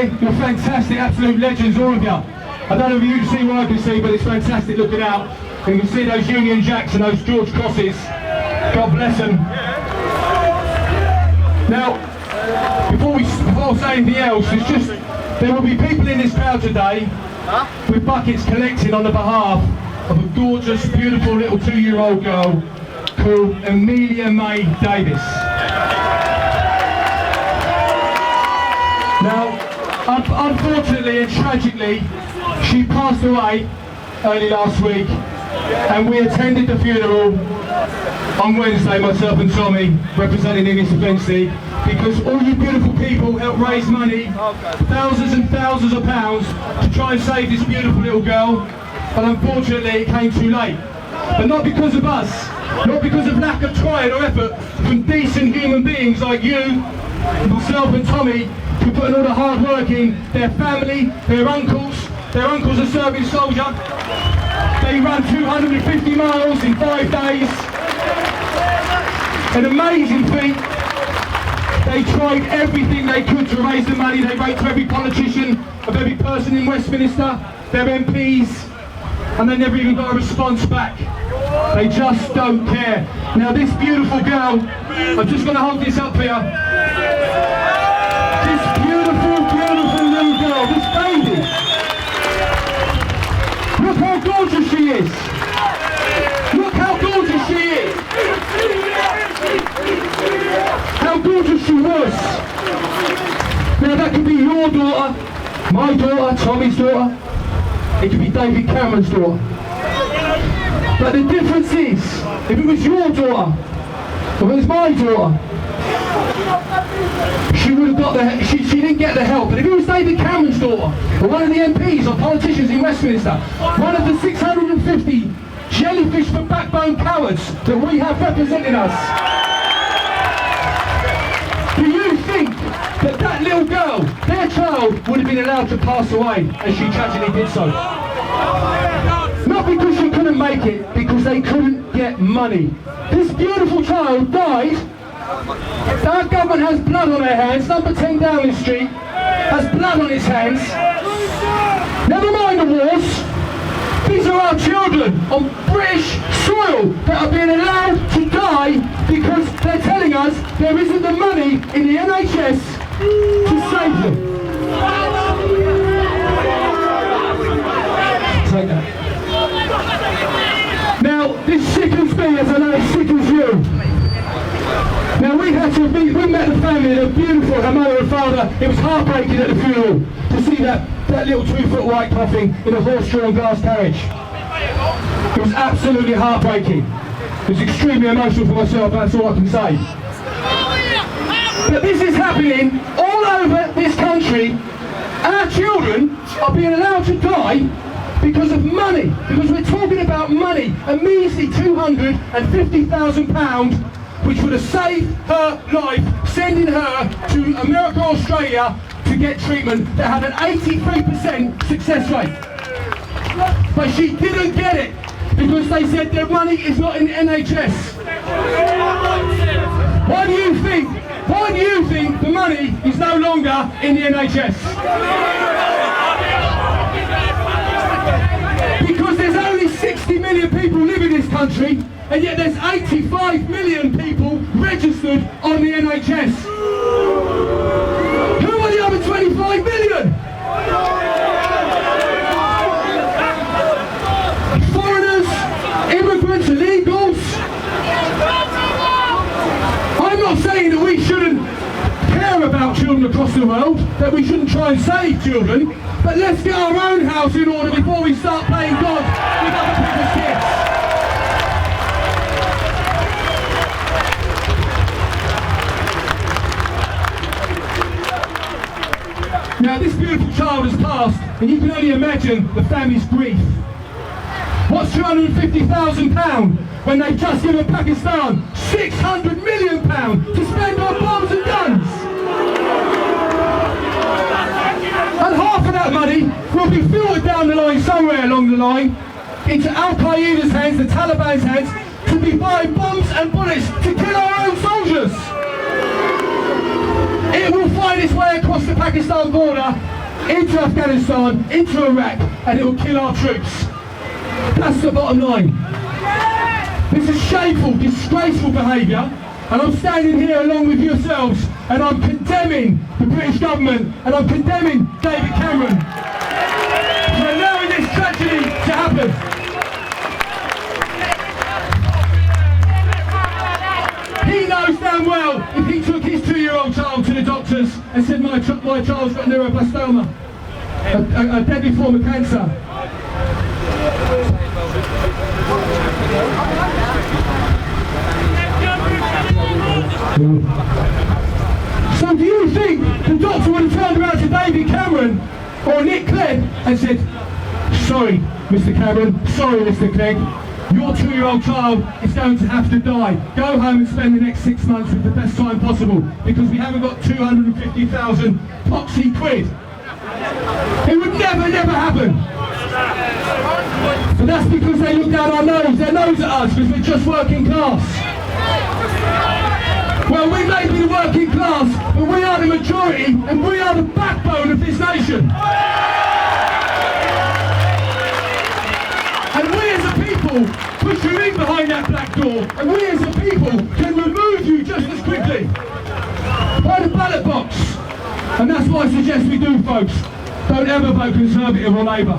You're fantastic, absolute legends, all of you. I don't know if you can see what I can see, but it's fantastic looking out. And you can see those Union Jacks and those George Crosses. God bless them. Now, before I say anything else, it's just, there will be people in this crowd today with buckets collecting on the behalf of a gorgeous, beautiful little 2-year-old girl called Amelia May Davis. Now, unfortunately and tragically, she passed away early last week, and we attended the funeral on Wednesday, myself and Tommy, representing English Defence League, because all you beautiful people helped raise money, thousands and thousands of pounds, to try and save this beautiful little girl, but unfortunately it came too late. But not because of us, not because of lack of trying or effort from decent human beings like you, myself and Tommy, who put in all the hard work in, their family, their uncles are serving soldier. They run 250 miles in 5 days. An amazing feat. They tried everything they could to raise the money. They wrote to every politician, of every person in Westminster, their MPs, and they never even got a response back. They just don't care. Now this beautiful girl, I'm just going to hold this up here. This beautiful, beautiful little girl, this baby. Look how gorgeous she is. Look how gorgeous she is. How gorgeous she was. Now that could be your daughter, my daughter, Tommy's daughter. It could be David Cameron's daughter. But the difference is, if it was your daughter, if it was my daughter, she would have got the, she didn't get the help. But if it was David Cameron's daughter, or one of the MPs or politicians in Westminster, one of the 650 jellyfish for backbone cowards that we have representing us, do you think that that little girl, their child, would have been allowed to pass away as she tragically did so? Not because she couldn't make it, because they couldn't get money. This beautiful child died. Our government has blood on their hands. Number 10 Downing Street has blood on its hands. Never mind the wars. These are our children on British soil that are being allowed to die because they're telling us there isn't the money in the NHS to save them. Take that. Now, this sickens me as I know it sickens you. Now, we met the family, they're beautiful, her mother and father. It was heartbreaking at the funeral to see that little 2-foot white coffin in a horse-drawn glass carriage. It was absolutely heartbreaking. It was extremely emotional for myself, that's all I can say. But this is happening all over this country. Our children are being allowed to die because of money, because we're talking about money, a measly £250,000, which would have saved her life, sending her to America or Australia to get treatment that had an 83% success rate. But she didn't get it because they said their money is not in the NHS. Why do you think the money is no longer in the NHS? Because there's only 60 million people live in this country, and yet there's 85 million people registered on the NHS. Who are the other 25 million? Foreigners, immigrants, illegals. I'm not saying that we shouldn't care about children across the world, that we shouldn't try and save children, but let's get our own house in order before we start playing God with other people's kids. Now this beautiful child has passed, and you can only imagine the family's grief. What's £250,000 when they've just given Pakistan £600 million to spend on bombs and guns? And half of that money will be filtered down the line, somewhere along the line, into Al-Qaeda's hands, the Taliban's hands, to be buying bombs and bullets to kill our own soldiers. It will find its way across the Pakistan border, into Afghanistan, into Iraq, and it will kill our troops. That's the bottom line. This is shameful, disgraceful behaviour, and I'm standing here along with yourselves, and I'm condemning the British government, and I'm condemning David Cameron for allowing this tragedy to happen. He knows damn well if he took his 2-year-old child to the doctors and said my child's got neuroblastoma, a deadly form of cancer. So do you think the doctor would have turned around to David Cameron or Nick Clegg and said, sorry Mr Cameron, sorry Mr Clegg, your 2-year-old child is going to have to die. Go home and spend the next 6 months with the best time possible because we haven't got 250,000 poxy quid. It would never happen. But that's because they look down their nose at us because we're just working class. Well, we may be the working class, but we are the majority and we are the backbone of this nation. And we as a people push you in behind that black door, and we as a people can remove you just as quickly by the ballot box. And that's what I suggest we do, folks. Don't ever vote Conservative or Labour.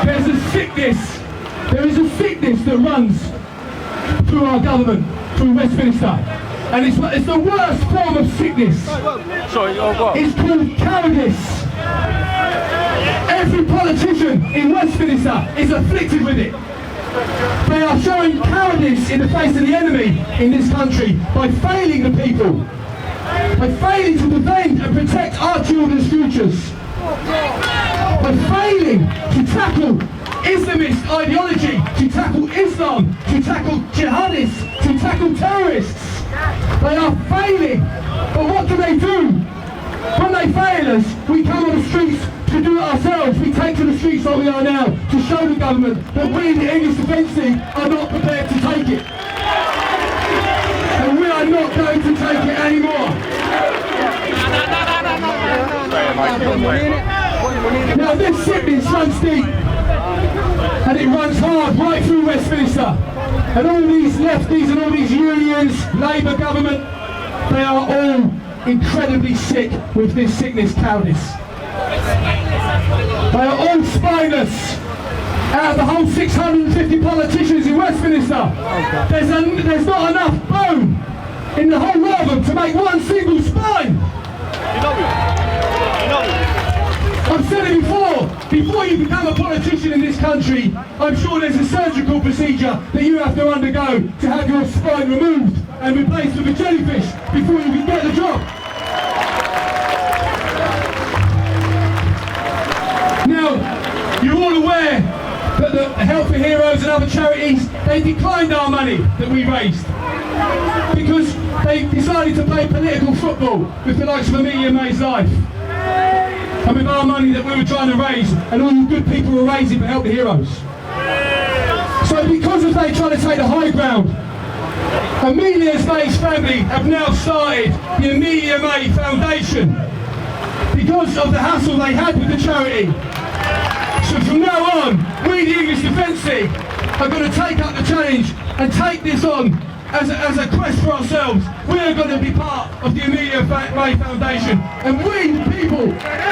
There is a sickness that runs through our government, through Westminster. And it's the worst form of sickness. It's called cowardice. Every politician in Westminster is afflicted with it. They are showing cowardice in the face of the enemy in this country by failing the people, by failing to defend and protect our children's futures, by failing to tackle Islamist ideology, to tackle Islam, to tackle jihadists, to tackle terrorists. They are failing. But what do? When they fail us, we come on the streets to do it ourselves. We take to the streets like we are now to show the government that we in the English Defence League are not prepared to take it. And we are not going to take it anymore. Now this sickness runs deep. And it runs hard right through Westminster. And all these lefties and all these unions, Labour government, they are all incredibly sick with this sickness, cowardice. They are all spineless. Out of the whole 650 politicians in Westminster, there's not enough bone in the whole lot of them to make one single spine. I've said it before you become a politician in this country, I'm sure there's a surgical procedure that you have to undergo to have your spine removed and replaced with a jellyfish before you can get the job. Now, you're all aware that the Help for Heroes and other charities, they declined our money that we raised because they decided to play political football with the likes of Amelia May's life. And with our money that we were trying to raise, and all you good people were raising for Help the Heroes. So because of they trying to take the high ground, Amelia May's family have now started the Amelia May Foundation because of the hassle they had with the charity. So from now on, we the English Defence League are going to take up the challenge and take this on as a quest for ourselves. We are going to be part of the Amelia May Foundation, and we, people,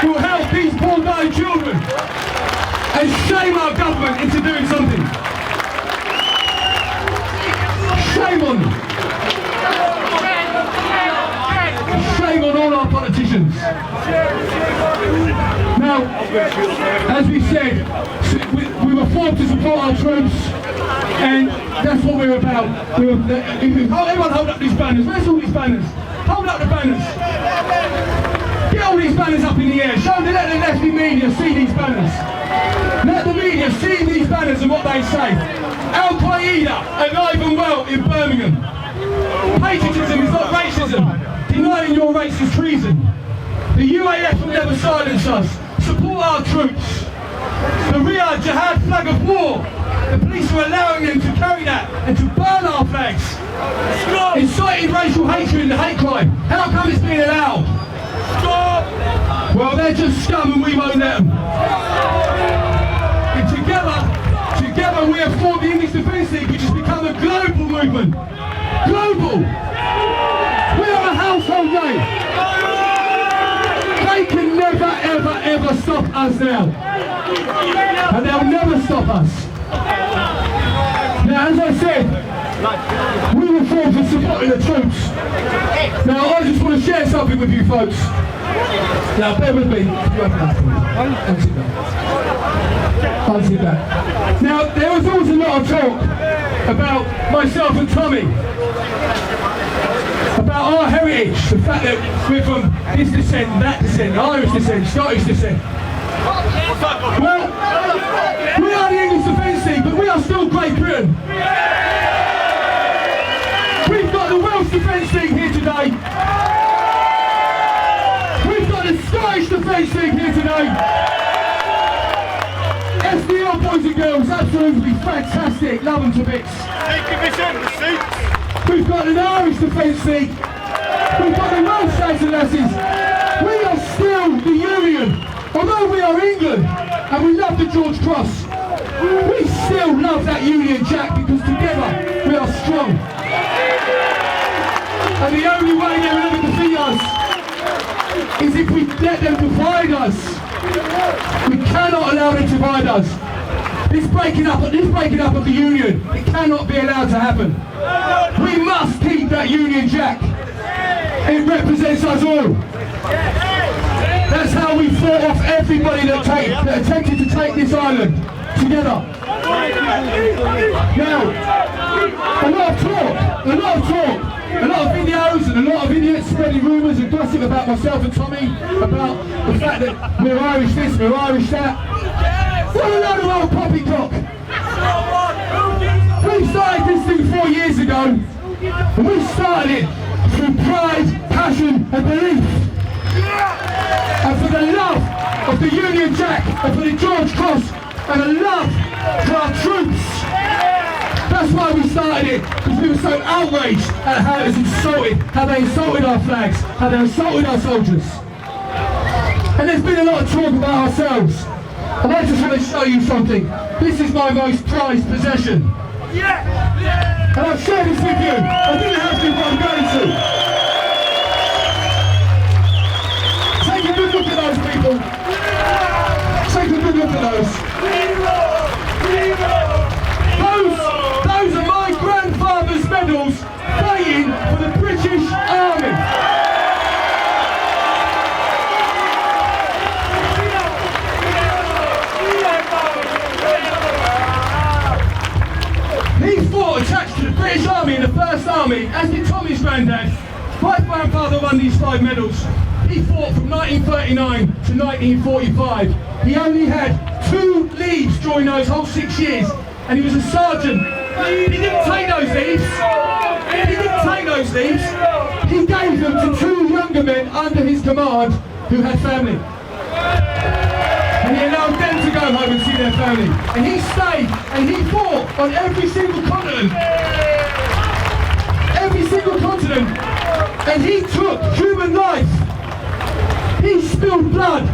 will help these poor dying children and shame our government into doing something. Shame on them. Shame on all our politicians. Now, as we said, we were formed to support our troops, and that's what we're about. Everyone hold up these banners. Where's all these banners? Hold up the banners. Get all these banners up in the air. Let the lefty media see these banners. Let the media see these banners and what they say. Al-Qaeda, alive and well in Birmingham. Patriotism is not racism. Denying your race is treason. The UAF will never silence us. Support our troops. The Jihad flag of war. The police are allowing them to carry that and to burn our flags. incited racial hatred and hate crime. How come it's being allowed? Well, they're just scum and we won't let them. And together we have formed the English Defence League, which has become a global movement. Global! We are a household name. They can never, ever, ever stop us now. And they'll never stop us. Now, as I said, we were formed for supporting the troops. Now, I just want to share something with you folks. Now, bear with me. Unzip that. Now, there was always a lot of talk about myself and Tommy, about our heritage, the fact that we're from this descent, that descent, Irish descent, Scottish descent. Well, we are the English Defence League, but we are still Great Britain. We've got the Welsh Defence League here today. We've got the Scottish Defence League here today. SDL boys and girls, absolutely fantastic, love them to bits. We've got an Irish Defence League. We've got the Welsh lads and lasses. We are still the Union. Although we are England and we love the George Cross, we still love that Union Jack because together we are strong. And the only way they will ever defeat us is if we let them divide us. We cannot allow them to divide us. This breaking up of the Union, it cannot be allowed to happen. We must keep that Union Jack. It represents us all. That's how we fought off everybody that attempted to take this island together. Now, a lot of videos and a lot of idiots spreading rumours and gossip about myself and Tommy, about the fact that we're Irish this, we're Irish that. What a load of old poppycock! We started this thing 4 years ago, and we started it through pride, passion and belief. And for the love of the Union Jack, and for the George Cross, and the love for our troops. That's why we started it, because we were so outraged at how it was insulted, how they insulted our flags, how they insulted our soldiers. And there's been a lot of talk about ourselves. And I just want to show you something. This is my most prized possession. And I've shared this with you. I didn't have to, but I'm going to. Take a good look at those people. Take a good look at those. Those are my grandfather's medals fighting for the British Army. He fought attached to the British Army in the First Army, as did Tommy's granddad. My grandfather won these 5 medals. He fought from 1939 to 1945. He only had 2 leaves during those whole 6 years, and he was a sergeant. He didn't take those leaves. He gave them to 2 younger men under his command who had family. And he allowed them to go home and see their family. And he stayed and he fought on every single continent. And he took human life. He spilled blood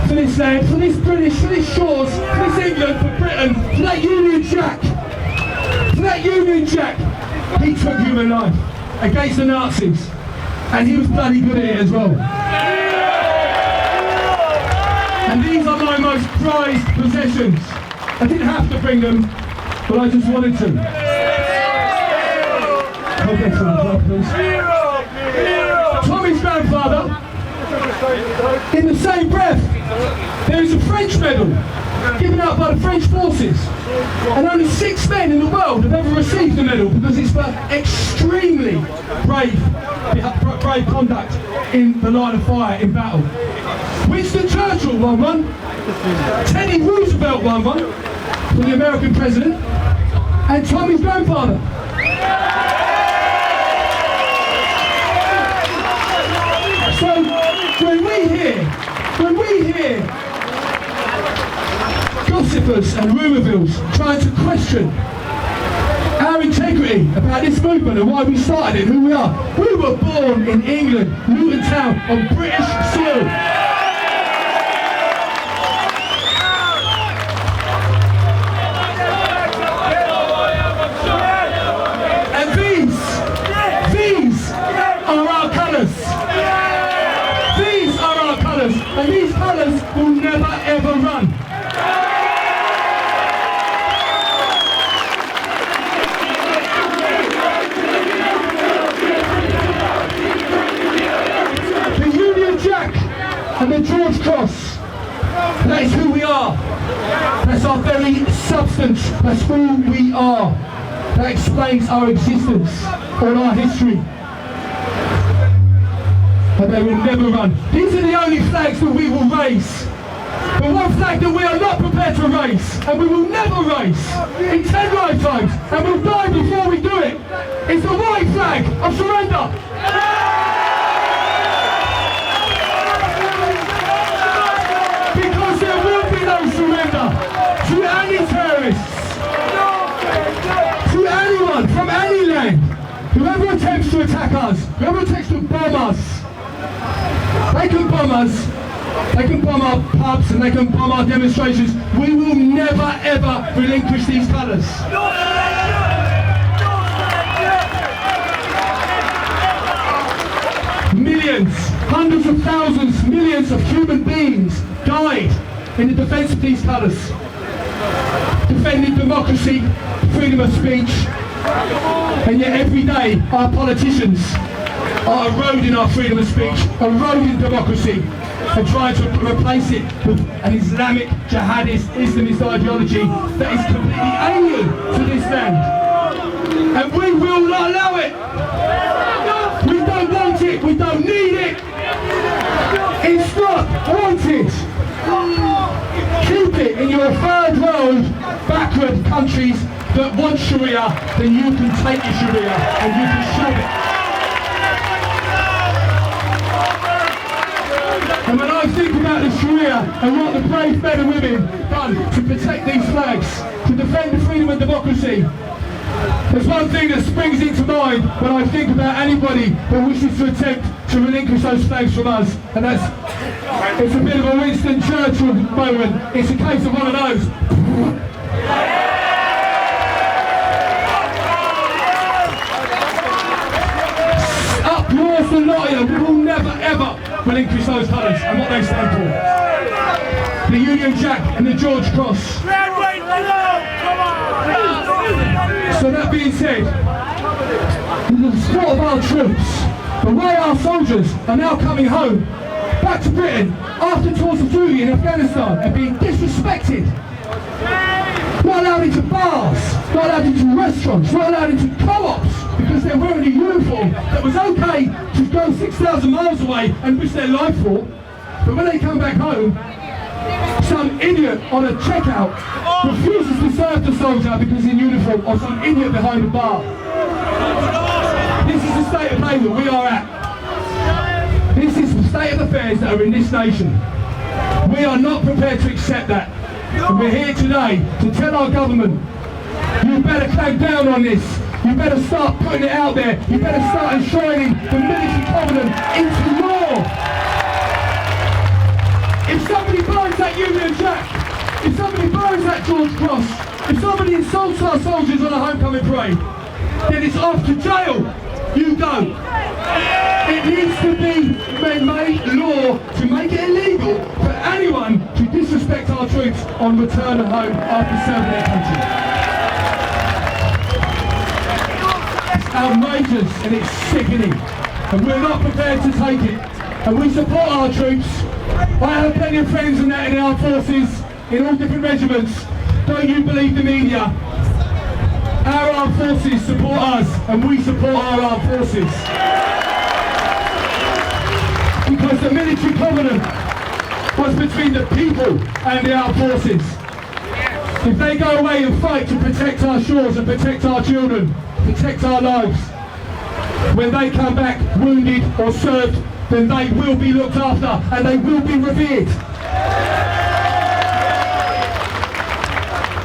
for this land, for this British, for this shores, for this England, for Britain, for that Union Jack. For that Union Jack. He took human life against the Nazis. And he was bloody good at it as well. And these are my most prized possessions. I didn't have to bring them, but I just wanted to. Okay, Tommy's grandfather, in the same breath, there is a French medal given out by the French forces. And only 6 men in the world have ever received a medal because it's for extremely brave conduct in the line of fire in battle. Winston Churchill won one. Teddy Roosevelt won one for the American president. And Tommy's grandfather. So when we hear gossipers and rumourvilles trying to question our integrity beauty about this movement and why we started it, who we are. We were born in England, Luton Town, on British soil. And these are our colours. These are our colours, and these colours will never ever run. And the George Cross, that is who we are. That's our very substance. That's who we are. That explains our existence, all our history. But they will never run. These are the only flags that we will raise. But one flag that we are not prepared to raise, and we will never raise, in 10 lifetimes, and we'll die before we do it, is the white flag of surrender. Surrender to any terrorists, to anyone from any land, whoever attempts to attack us, whoever attempts to bomb us. They can bomb us, they can bomb our pubs and they can bomb our demonstrations. We will never ever relinquish these colours. Millions, hundreds of thousands, millions of human beings died in the defence of these colours, defending democracy, freedom of speech, and yet every day our politicians are eroding our freedom of speech, eroding democracy, and trying to replace it with an Islamic, jihadist, Islamist ideology that is completely alien to this land. And we will not allow it. We don't want it, we don't need it. It's not wanted. Keep it in your third world, backward countries that want Sharia, then you can take your Sharia and you can show it. And when I think about the Sharia and what the brave men and women done to protect these flags, to defend the freedom and democracy, there's one thing that springs into mind when I think about anybody that wishes to attempt to relinquish those flags from us, and it's a bit of a Winston Churchill moment. It's a case of one of those. Up north and Nottingham, we will never ever relinquish those colours and what they stand for. The Union Jack and the George Cross. So that being said, with the support of our troops, the way our soldiers are now coming home, back to Britain, after tours of duty in Afghanistan, and being disrespected. Not allowed into bars, not allowed into restaurants, not allowed into co-ops, because they're wearing a uniform that was okay to go 6,000 miles away and risk their life for. But when they come back home, some idiot on a checkout refuses to serve the soldier because he's in uniform, or some idiot behind the bar. This is the state of play that we are at. This is the state of affairs that are in this nation. We are not prepared to accept that. And we're here today to tell our government, you better clamp down on this. You better start putting it out there. You better start enshrining the military covenant into law. If somebody burns that Union Jack, if somebody burns that George Cross, if somebody insults our soldiers on a homecoming parade, then it's off to jail. You go. It needs to be made law to make it illegal for anyone to disrespect our troops on return home after serving their country. It's outrageous and it's sickening, and we're not prepared to take it. And we support our troops. I have plenty of friends in the armed forces, in all different regiments. Don't you believe the media? Our armed forces support us, and we support our armed forces. Because the military covenant was between the people and the armed forces. If they go away and fight to protect our shores and protect our children, protect our lives, when they come back wounded or served, then they will be looked after and they will be revered.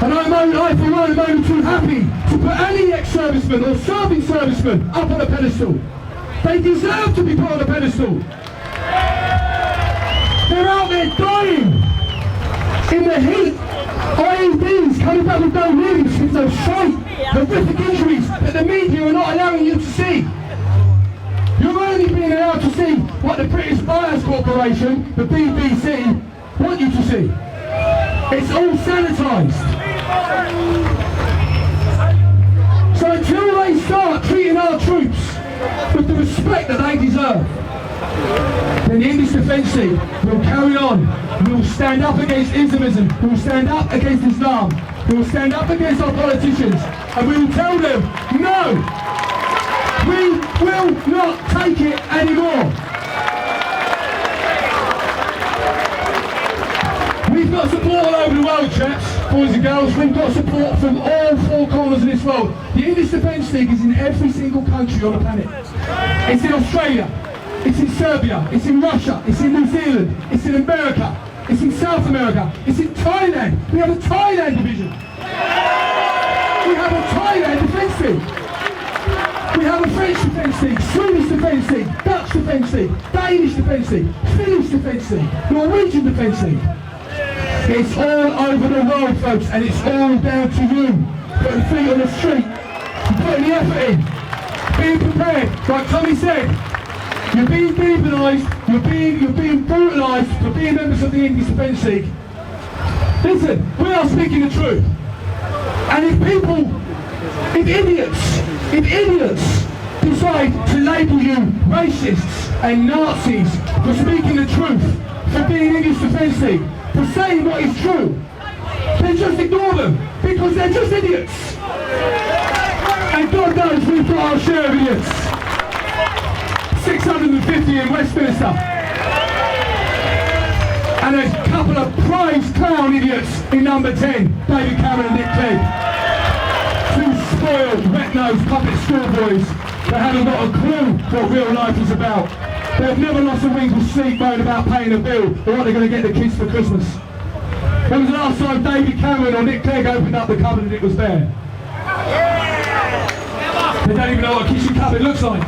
And I for one am only too happy to put any ex-serviceman or serving serviceman up on a pedestal. They deserve to be put on a pedestal. They're out there dying in the heat. IEDs coming back with no limbs, with no sight, horrific injuries that the media are not allowing you to see. You're only being allowed to see what the British Buyers Corporation, the BBC, want you to see. It's all sanitised. So until they start treating our troops with the respect that they deserve, then the English Defence League will carry on. We will stand up against Islamism. We will stand up against Islam. We will stand up against our politicians. And we will tell them, no, we will not take it anymore. We've got support all over the world, chaps, boys and girls. We've got support from all four corners of this world. The English Defence League is in every single country on the planet. It's in Australia. It's in Serbia, it's in Russia, it's in New Zealand, it's in America, it's in South America, it's in Thailand. We have a Thailand division. We have a Thailand Defence League. We have a French Defence League, Swedish Defence League, Dutch Defence League, Danish Defence League, Finnish Defence League, Norwegian Defence League. It's all over the world, folks, and it's all down to you. Putting feet on the street, putting the effort in, being prepared, like Tommy said. You're being demonised, you're being brutalised for being members of the English Defence League. Listen, we are speaking the truth. And if idiots decide to label you racists and Nazis for speaking the truth, for being English Defence League, for saying what is true, then just ignore them, because they're just idiots. And God knows we've got our share of idiots. 650 in Westminster. And a couple of prize clown idiots in number 10, David Cameron and Nick Clegg. Two spoiled, wet-nosed puppet schoolboys that haven't got a clue what real life is about. They've never lost a wink of sleep moaning about paying a bill or what they're going to get the kids for Christmas. When was the last time David Cameron or Nick Clegg opened up the cupboard and it was bare? They don't even know what a kitchen cupboard looks like.